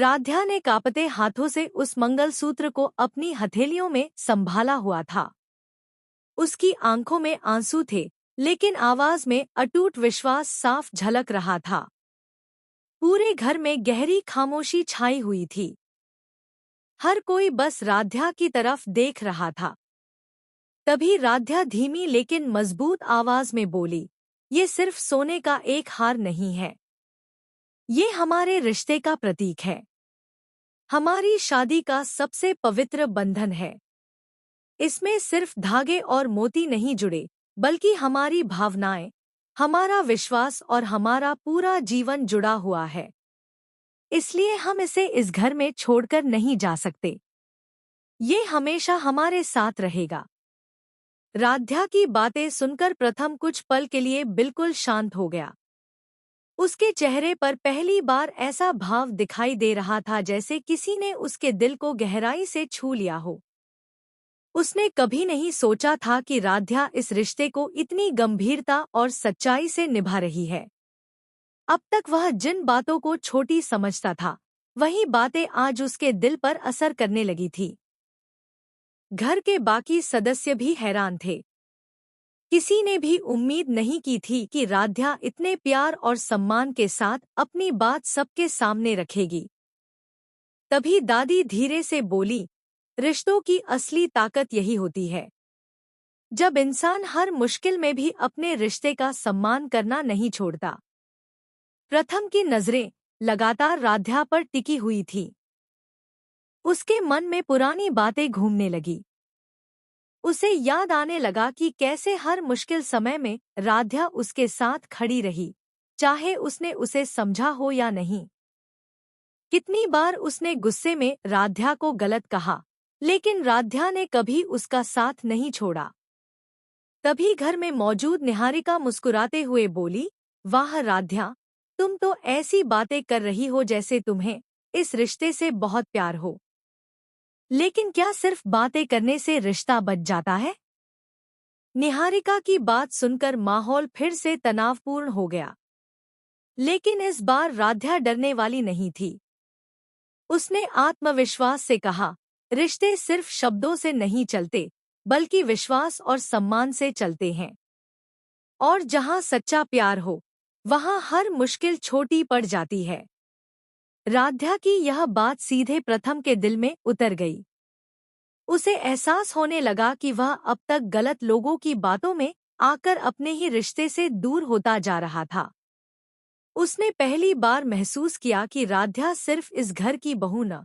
राध्या ने कांपते हाथों से उस मंगलसूत्र को अपनी हथेलियों में संभाला हुआ था। उसकी आंखों में आंसू थे, लेकिन आवाज में अटूट विश्वास साफ झलक रहा था। पूरे घर में गहरी खामोशी छाई हुई थी। हर कोई बस राध्या की तरफ देख रहा था। तभी राध्या धीमी लेकिन मजबूत आवाज में बोली, ये सिर्फ सोने का एक हार नहीं है। ये हमारे रिश्ते का प्रतीक है। हमारी शादी का सबसे पवित्र बंधन है। इसमें सिर्फ धागे और मोती नहीं जुड़े, बल्कि हमारी भावनाएं, हमारा विश्वास और हमारा पूरा जीवन जुड़ा हुआ है। इसलिए हम इसे इस घर में छोड़कर नहीं जा सकते। ये हमेशा हमारे साथ रहेगा। राध्या की बातें सुनकर प्रथम कुछ पल के लिए बिल्कुल शांत हो गया। उसके चेहरे पर पहली बार ऐसा भाव दिखाई दे रहा था जैसे किसी ने उसके दिल को गहराई से छू लिया हो। उसने कभी नहीं सोचा था कि राध्या इस रिश्ते को इतनी गंभीरता और सच्चाई से निभा रही है। अब तक वह जिन बातों को छोटी समझता था, वही बातें आज उसके दिल पर असर करने लगी थी। घर के बाकी सदस्य भी हैरान थे। किसी ने भी उम्मीद नहीं की थी कि राध्या इतने प्यार और सम्मान के साथ अपनी बात सबके सामने रखेगी। तभी दादी धीरे से बोली, रिश्तों की असली ताकत यही होती है। जब इंसान हर मुश्किल में भी अपने रिश्ते का सम्मान करना नहीं छोड़ता। प्रथम की नजरें लगातार राध्या पर टिकी हुई थी। उसके मन में पुरानी बातें घूमने लगी। उसे याद आने लगा कि कैसे हर मुश्किल समय में राध्या उसके साथ खड़ी रही, चाहे उसने उसे समझा हो या नहीं। कितनी बार उसने गुस्से में राध्या को गलत कहा, लेकिन राध्या ने कभी उसका साथ नहीं छोड़ा। तभी घर में मौजूद निहारिका मुस्कुराते हुए बोली, वाह राध्या, तुम तो ऐसी बातें कर रही हो जैसे तुम्हें इस रिश्ते से बहुत प्यार हो। लेकिन क्या सिर्फ बातें करने से रिश्ता बच जाता है? निहारिका की बात सुनकर माहौल फिर से तनावपूर्ण हो गया। लेकिन इस बार राध्या डरने वाली नहीं थी। उसने आत्मविश्वास से कहा, रिश्ते सिर्फ शब्दों से नहीं चलते, बल्कि विश्वास और सम्मान से चलते हैं। और जहां सच्चा प्यार हो, वहां हर मुश्किल छोटी पड़ जाती है। राध्या की यह बात सीधे प्रथम के दिल में उतर गई। उसे एहसास होने लगा कि वह अब तक गलत लोगों की बातों में आकर अपने ही रिश्ते से दूर होता जा रहा था। उसने पहली बार महसूस किया कि राध्या सिर्फ इस घर की बहू न,